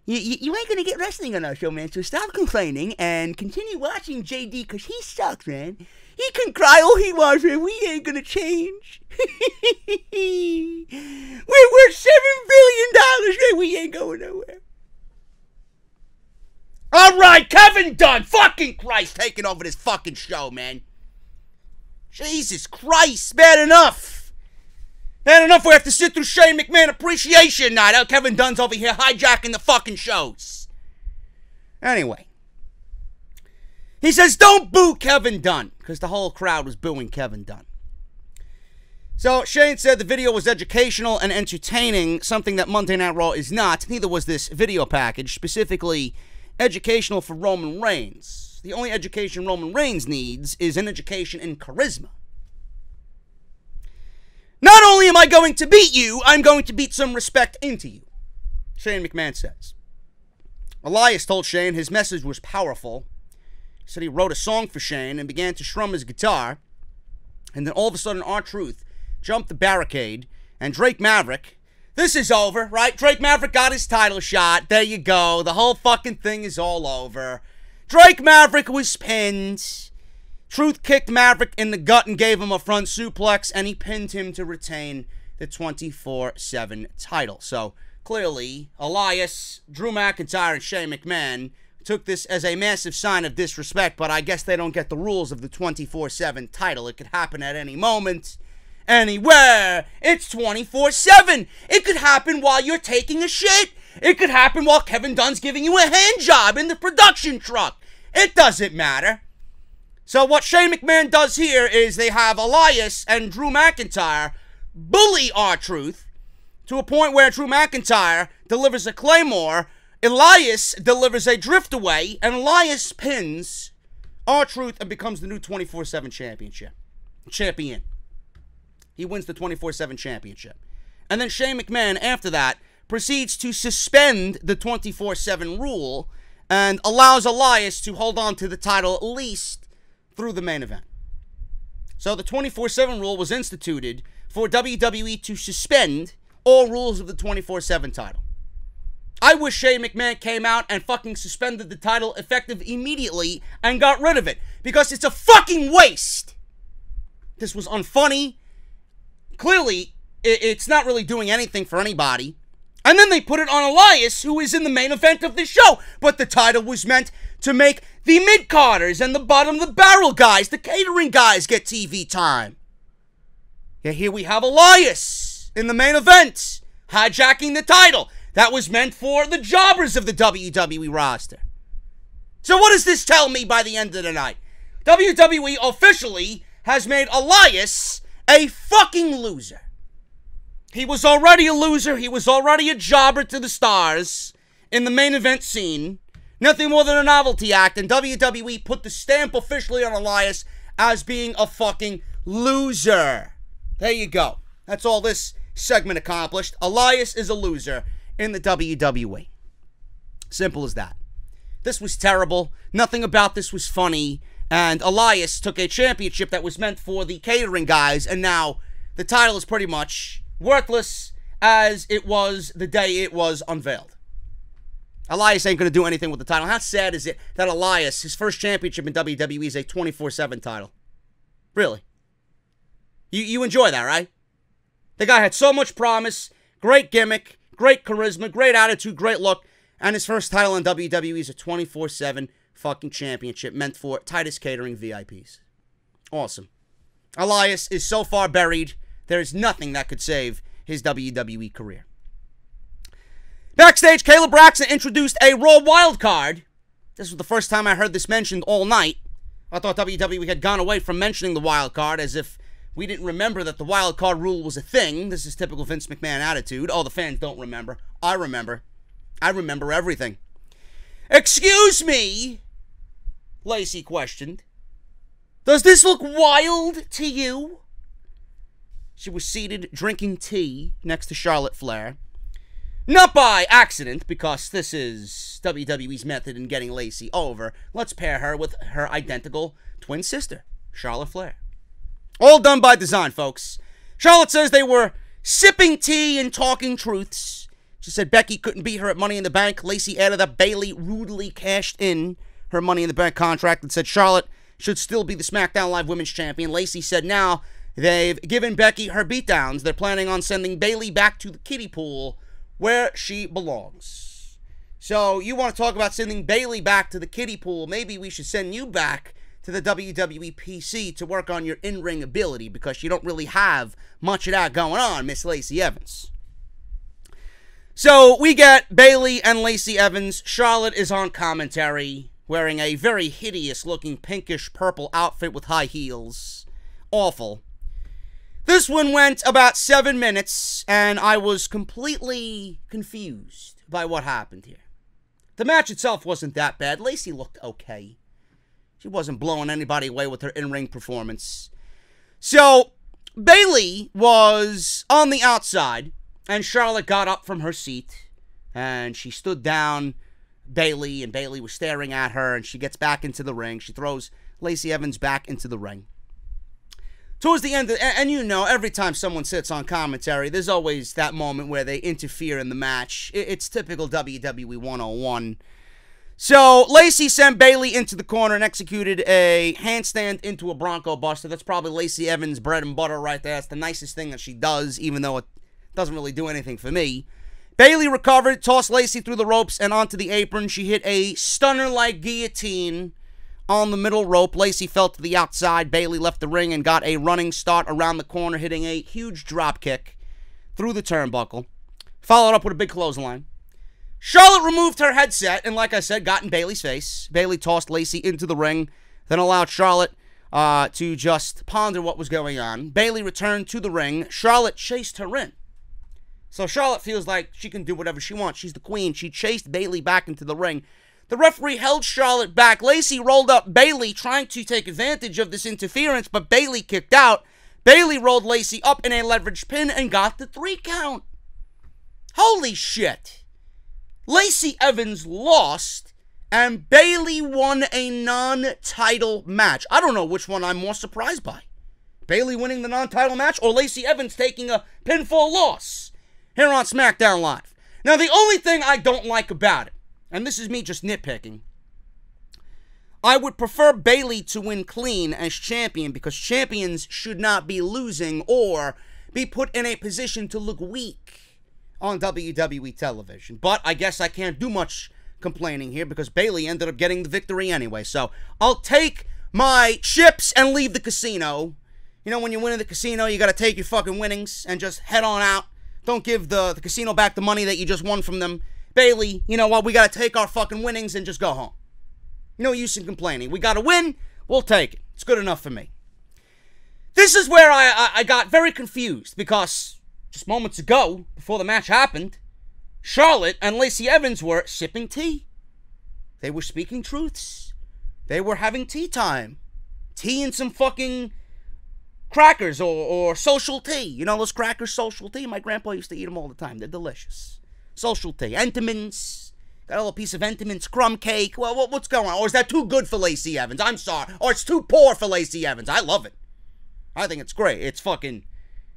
You ain't gonna get wrestling on our show, man, so stop complaining and continue watching JD, because he sucks, man. He can cry all he wants, man. We ain't gonna change. We're worth $7 billion, man. We ain't going nowhere. All right, Kevin Dunn. Fucking Christ, taking over this fucking show, man. Jesus Christ, bad enough. Bad enough we have to sit through Shane McMahon Appreciation Night. Oh, Kevin Dunn's over here hijacking the fucking shows. Anyway. He says, don't boo Kevin Dunn, because the whole crowd was booing Kevin Dunn. So, Shane said the video was educational and entertaining, something that Monday Night Raw is not. Neither was this video package, specifically educational for Roman Reigns. The only education Roman Reigns needs is an education in charisma. Not only am I going to beat you, I'm going to beat some respect into you, Shane McMahon says. Elias told Shane his message was powerful. He said he wrote a song for Shane and began to strum his guitar. And then all of a sudden, R-Truth jumped the barricade. And Drake Maverick, this is over, right? Drake Maverick got his title shot. There you go. The whole fucking thing is all over. Drake Maverick was pinned. Truth kicked Maverick in the gut and gave him a front suplex. And he pinned him to retain the 24/7 title. So, clearly, Elias, Drew McIntyre, and Shane McMahon took this as a massive sign of disrespect, but I guess they don't get the rules of the 24/7 title. It could happen at any moment, anywhere. It's 24/7. It could happen while you're taking a shit. It could happen while Kevin Dunn's giving you a hand job in the production truck. It doesn't matter. So what Shane McMahon does here is they have Elias and Drew McIntyre bully R-Truth to a point where Drew McIntyre delivers a Claymore, Elias delivers a drift away, and Elias pins R-Truth and becomes the new 24/7 champion. He wins the 24/7 championship. And then Shane McMahon, after that, proceeds to suspend the 24/7 rule and allows Elias to hold on to the title at least through the main event. So the 24/7 rule was instituted for WWE to suspend all rules of the 24/7 title. I wish Shane McMahon came out and fucking suspended the title effective immediately and got rid of it, because it's a fucking waste. This was unfunny. Clearly, it's not really doing anything for anybody. And then they put it on Elias, who is in the main event of the show. But the title was meant to make the mid-carders and the bottom-of-the-barrel guys, the catering guys, get TV time. Yeah, here we have Elias in the main event, hijacking the title. That was meant for the jobbers of the WWE roster. So what does this tell me by the end of the night? WWE officially has made Elias a fucking loser. He was already a loser. He was already a jobber to the stars in the main event scene. Nothing more than a novelty act, and WWE put the stamp officially on Elias as being a fucking loser. There you go. That's all this segment accomplished. Elias is a loser in the WWE. Simple as that. This was terrible. Nothing about this was funny. And Elias took a championship that was meant for the catering guys, and now the title is pretty much worthless as it was the day it was unveiled. Elias ain't going to do anything with the title. How sad is it that Elias, his first championship in WWE, is a 24/7 title? Really? You enjoy that, right? The guy had so much promise, great gimmick, great charisma, great attitude, great look, and his first title in WWE is a 24/7 fucking championship meant for Titus Catering VIPs. Awesome. Elias is so far buried, there is nothing that could save his WWE career. Backstage, Kayla Braxton introduced a Raw wild card. This was the first time I heard this mentioned all night. I thought WWE had gone away from mentioning the wild card, as if we didn't remember that the wild card rule was a thing. This is typical Vince McMahon attitude. Oh, the fans don't remember. I remember. I remember everything. Excuse me, Lacy questioned. Does this look wild to you? She was seated drinking tea next to Charlotte Flair. Not by accident, because this is WWE's method in getting Lacy over. Let's pair her with her identical twin sister, Charlotte Flair. All done by design, folks. Charlotte says they were sipping tea and talking truths. She said Becky couldn't beat her at Money in the Bank. Lacy added that Bayley rudely cashed in her Money in the Bank contract and said Charlotte should still be the SmackDown Live Women's Champion. Lacy said now they've given Becky her beatdowns. They're planning on sending Bayley back to the kiddie pool where she belongs. So you want to talk about sending Bayley back to the kiddie pool? Maybe we should send you back to the WWE PC to work on your in-ring ability, because you don't really have much of that going on, Miss Lacey Evans. So we get Bayley and Lacey Evans. Charlotte is on commentary, wearing a very hideous-looking pinkish purple outfit with high heels. Awful. This one went about 7 minutes, and I was completely confused by what happened here. The match itself wasn't that bad. Lacey looked okay. She wasn't blowing anybody away with her in-ring performance. So, Bayley was on the outside, and Charlotte got up from her seat, and she stood down Bayley, and Bayley was staring at her, and she gets back into the ring. She throws Lacey Evans back into the ring. Towards the end, and you know, every time someone sits on commentary, there's always that moment where they interfere in the match. It's typical WWE 101. So, Lacey sent Bayley into the corner and executed a handstand into a Bronco Buster. That's probably Lacey Evans' bread and butter right there. That's the nicest thing that she does, even though it doesn't really do anything for me. Bayley recovered, tossed Lacey through the ropes and onto the apron. She hit a stunner-like guillotine on the middle rope. Lacey fell to the outside. Bayley left the ring and got a running start around the corner, hitting a huge drop kick through the turnbuckle. Followed up with a big clothesline. Charlotte removed her headset and, like I said, got in Bayley's face. Bayley tossed Lacey into the ring, then allowed Charlotte to just ponder what was going on. Bayley returned to the ring. Charlotte chased her in. So Charlotte feels like she can do whatever she wants. She's the queen. She chased Bayley back into the ring. The referee held Charlotte back. Lacey rolled up Bayley, trying to take advantage of this interference, but Bayley kicked out. Bayley rolled Lacey up in a leverage pin and got the 3 count. Holy shit. Lacey Evans lost, and Bayley won a non-title match. I don't know which one I'm more surprised by. Bayley winning the non-title match or Lacey Evans taking a pinfall loss here on SmackDown Live. Now, the only thing I don't like about it, and this is me just nitpicking, I would prefer Bayley to win clean as champion because champions should not be losing or be put in a position to look weak on WWE television. But I guess I can't do much complaining here because Bayley ended up getting the victory anyway. So I'll take my chips and leave the casino. You know, when you win in the casino, you got to take your fucking winnings and just head on out. Don't give the casino back the money that you just won from them. Bayley, you know what? We got to take our fucking winnings and just go home. No use in complaining. We got to win. We'll take it. It's good enough for me. This is where I got very confused because just moments ago, before the match happened, Charlotte and Lacey Evans were sipping tea. They were speaking truths. They were having tea time. Tea and some fucking crackers or social tea. You know those crackers, social tea? My grandpa used to eat them all the time. They're delicious. Social tea. Entenmann's. Got a little piece of Entenmann's crumb cake. Well, what's going on? Or is that too good for Lacey Evans? I'm sorry. Or it's too poor for Lacey Evans. I love it. I think it's great. It's fucking...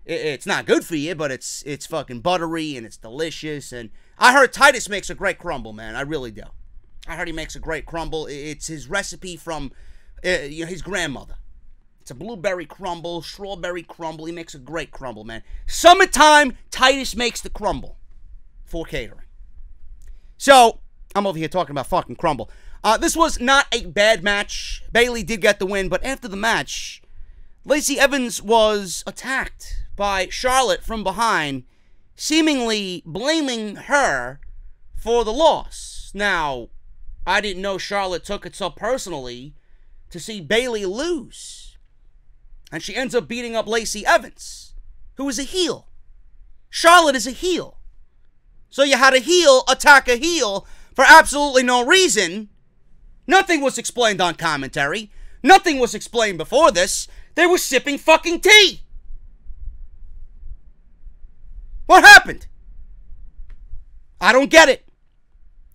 It's not good for you, but it's fucking buttery and it's delicious. And I heard Titus makes a great crumble, man. I really do. I heard he makes a great crumble. It's his recipe from his grandmother. It's a blueberry crumble, strawberry crumble. He makes a great crumble, man. Summertime, Titus makes the crumble for catering. So, I'm over here talking about fucking crumble. This was not a bad match. Bayley did get the win, but after the match, Lacey Evans was attacked by Charlotte from behind, seemingly blaming her for the loss. Now, I didn't know Charlotte took it so personally to see Bayley lose. And she ends up beating up Lacey Evans, who is a heel. Charlotte is a heel. So you had a heel attack a heel for absolutely no reason. Nothing was explained on commentary. Nothing was explained before this. They were sipping fucking tea. What happened? I don't get it.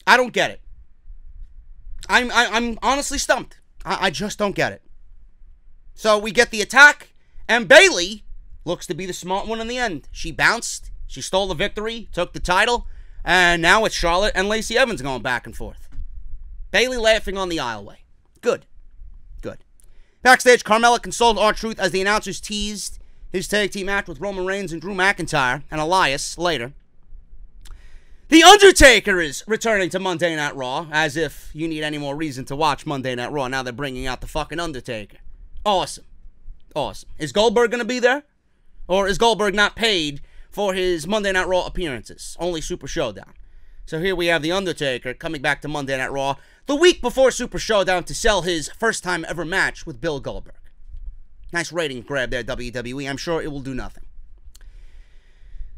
I don't get it. I'm honestly stumped. I just don't get it. So we get the attack, and Bayley looks to be the smart one in the end. She bounced, she stole the victory, took the title, and now it's Charlotte and Lacey Evans going back and forth. Bayley laughing on the aisleway. Good. Good. Backstage, Carmella consoled R-Truth as the announcers teased his tag team match with Roman Reigns and Drew McIntyre and Elias later. The Undertaker is returning to Monday Night Raw, as if you need any more reason to watch Monday Night Raw. Now they're bringing out the fucking Undertaker. Awesome. Awesome. Is Goldberg going to be there? Or is Goldberg not paid for his Monday Night Raw appearances? Only Super Showdown. So here we have The Undertaker coming back to Monday Night Raw the week before Super Showdown to sell his first time ever match with Bill Goldberg. Nice rating grab there, WWE. I'm sure it will do nothing.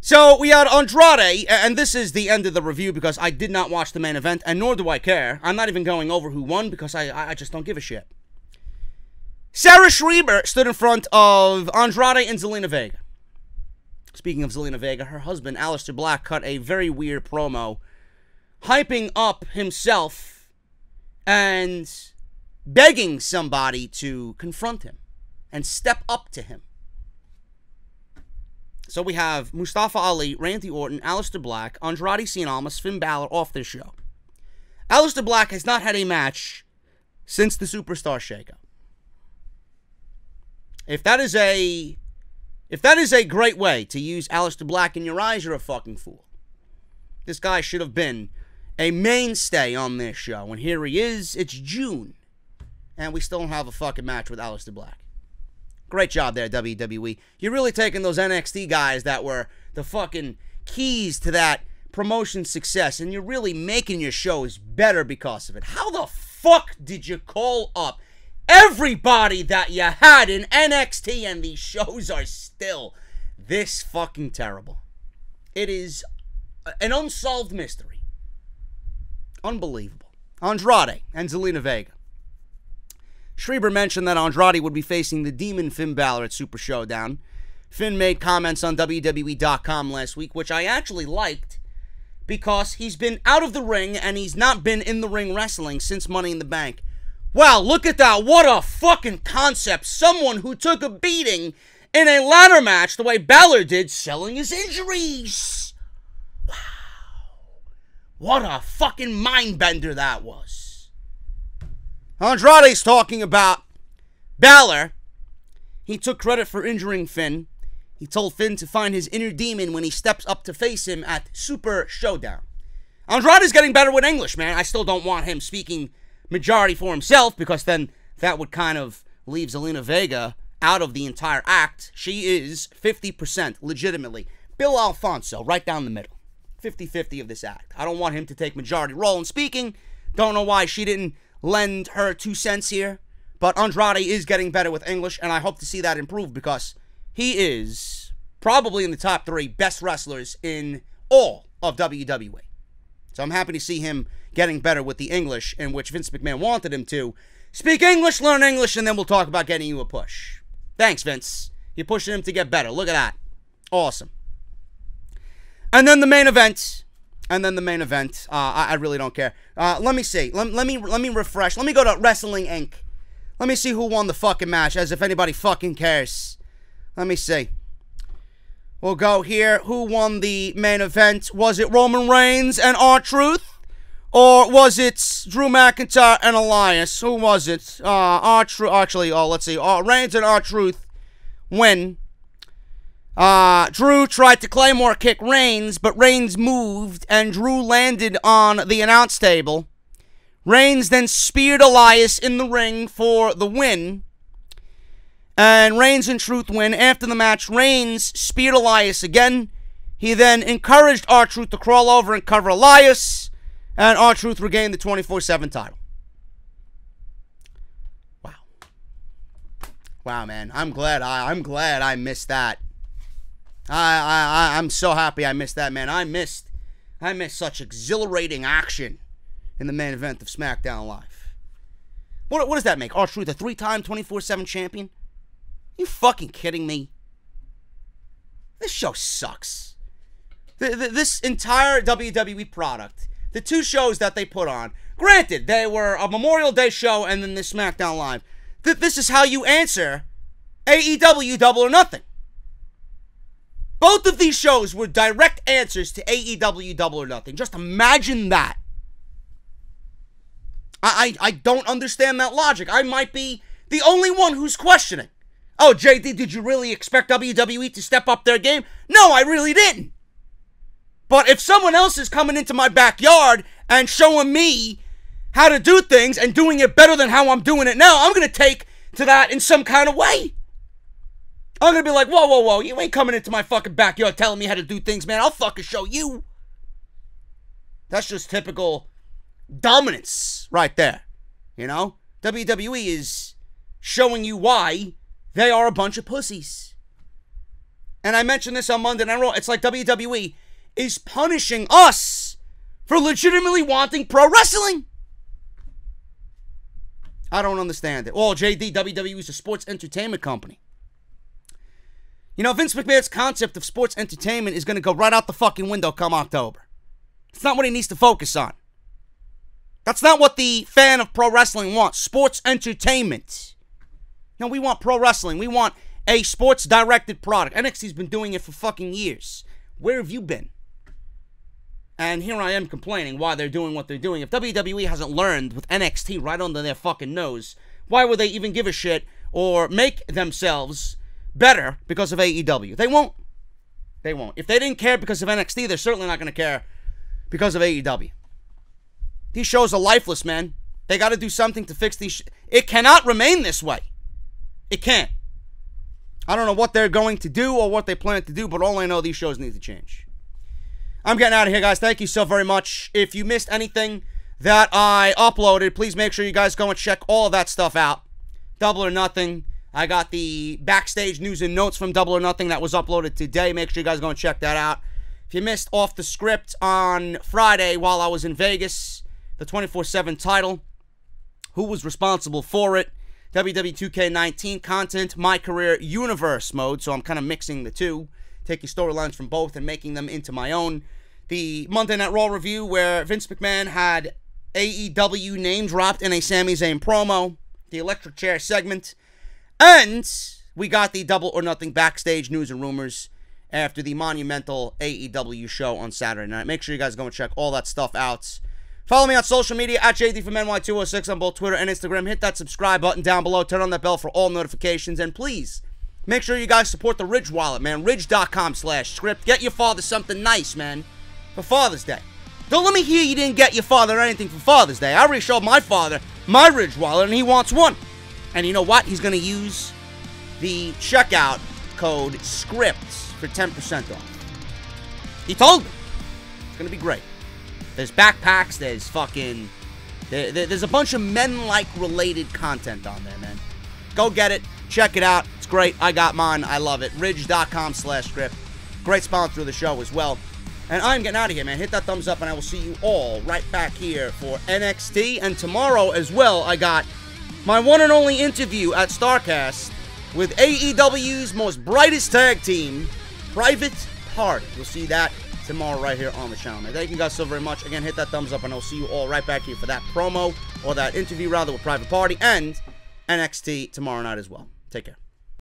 So we had Andrade, and this is the end of the review because I did not watch the main event, and nor do I care. I'm not even going over who won because I just don't give a shit. Sarah Schreiber stood in front of Andrade and Zelina Vega. Speaking of Zelina Vega, her husband, Aleister Black, cut a very weird promo, hyping up himself and begging somebody to confront him and step up to him. So we have Mustafa Ali, Randy Orton, Aleister Black, Andrade Cien Almas, Finn Balor off this show. Aleister Black has not had a match since the Superstar Shakeup. If that is a great way to use Aleister Black in your eyes, you're a fucking fool. This guy should have been a mainstay on this show. And here he is. It's June. And we still don't have a fucking match with Aleister Black. Great job there, WWE. You're really taking those NXT guys that were the fucking keys to that promotion success, and you're really making your shows better because of it. How the fuck did you call up everybody that you had in NXT and these shows are still this fucking terrible? It is an unsolved mystery. Unbelievable. Andrade and Zelina Vega. Schreiber mentioned that Andrade would be facing the Demon Finn Balor at Super Showdown. Finn made comments on WWE.com last week, which I actually liked because he's been out of the ring and he's not been in the ring wrestling since Money in the Bank. Wow, look at that. What a fucking concept. Someone who took a beating in a ladder match the way Balor did, selling his injuries. Wow. What a fucking mind bender that was. Andrade's talking about Balor. He took credit for injuring Finn. He told Finn to find his inner demon when he steps up to face him at Super Showdown. Andrade's getting better with English, man. I still don't want him speaking majority for himself, because then that would kind of leave Zelina Vega out of the entire act. She is 50% legitimately. Bill Alfonso, right down the middle. 50-50 of this act. I don't want him to take majority role in speaking. Don't know why she didn't lend her 2 cents here. But Andrade is getting better with English, and I hope to see that improve, because he is probably in the top 3 best wrestlers in all of WWE. So I'm happy to see him getting better with the English, in which Vince McMahon wanted him to. Speak English, learn English, and then we'll talk about getting you a push. Thanks, Vince. You're pushing him to get better. Look at that. Awesome. And then the main event. I really don't care. Let me see. Let me refresh. Let me go to Wrestling Inc. Let me see who won the fucking match, as if anybody fucking cares. Let me see. We'll go here. Who won the main event? Was it Roman Reigns and R-Truth? Or was it Drew McIntyre and Elias? Who was it? Let's see. Reigns and R-Truth win. Drew tried to Claymore kick Reigns, but Reigns moved, and Drew landed on the announce table. Reigns then speared Elias in the ring for the win. And Reigns and Truth win. After the match, Reigns speared Elias again. He then encouraged R-Truth to crawl over and cover Elias. And R-Truth regained the 24/7 title. Wow. Wow, man. I'm glad I missed that. I'm so happy I missed that, man. I missed such exhilarating action in the main event of SmackDown Live. What does that make? R-Truth a 3-time 24/7 champion? You fucking kidding me? This show sucks. This entire WWE product, the 2 shows that they put on, granted, they were a Memorial Day show and then this SmackDown Live. This is how you answer AEW Double or Nothing. Both of these shows were direct answers to AEW Double or Nothing. Just imagine that. I don't understand that logic. I might be the only one who's questioning. Oh, JD, did you really expect WWE to step up their game? No, I really didn't. But if someone else is coming into my backyard and showing me how to do things and doing it better than how I'm doing it now, I'm going to take to that in some kind of way. I'm going to be like, whoa, you ain't coming into my fucking backyard telling me how to do things, man. I'll fucking show you. That's just typical dominance right there. You know? WWE is showing you why they are a bunch of pussies. And I mentioned this on Monday Night Raw. It's like WWE is punishing us for legitimately wanting pro wrestling. I don't understand it. Oh, JD, WWE is a sports entertainment company. You know, Vince McMahon's concept of sports entertainment is going to go right out the fucking window come October. It's not what he needs to focus on. That's not what the fan of pro wrestling wants. Sports entertainment. No, we want pro wrestling. We want a sports-directed product. NXT's been doing it for fucking years. Where have you been? And here I am complaining why they're doing what they're doing. If WWE hasn't learned with NXT right under their fucking nose, why would they even give a shit or make themselves better because of AEW? They won't. They won't. If they didn't care because of NXT, they're certainly not going to care because of AEW. These shows are lifeless, man. They got to do something to fix these. It cannot remain this way. It can't. I don't know what they're going to do or what they plan to do, but all I know, these shows need to change. I'm getting out of here, guys. Thank you so very much. If you missed anything that I uploaded, please make sure you guys go and check all of that stuff out. Double or Nothing. I got the backstage news and notes from Double or Nothing that was uploaded today. Make sure you guys go and check that out. If you missed Off the Script on Friday while I was in Vegas, the 24/7 title, who was responsible for it? WWE 2K19 content, My Career Universe mode. So I'm kind of mixing the two, taking storylines from both and making them into my own. The Monday Night Raw review where Vince McMahon had AEW name dropped in a Sami Zayn promo, the electric chair segment, and we got the Double or Nothing backstage news and rumors after the monumental AEW show on Saturday night. Make sure you guys go and check all that stuff out. Follow me on social media at JD206 on both Twitter and Instagram. Hit that subscribe button down below. Turn on that bell for all notifications. And please, make sure you guys support the Ridge wallet, man. Ridge.com/script. Get your father something nice, man, for Father's Day. Don't let me hear you didn't get your father anything for Father's Day. I already showed my father my Ridge wallet, and he wants one. And you know what? He's going to use the checkout code SCRIPT for 10% off. He told me. It's going to be great. There's backpacks, there's fucking... There's a bunch of men-like related content on there, man. Go get it. Check it out. It's great. I got mine. I love it. Ridge.com/script. Great sponsor of the show as well. And I'm getting out of here, man. Hit that thumbs up, and I will see you all right back here for NXT. And tomorrow as well, I got my one and only interview at StarCast with AEW's most brightest tag team, Private Party. You'll see that tomorrow right here on the channel, man. Thank you guys so very much. Again, hit that thumbs up, and I'll see you all right back here for that promo, or that interview, rather, with Private Party and NXT tomorrow night as well. Take care.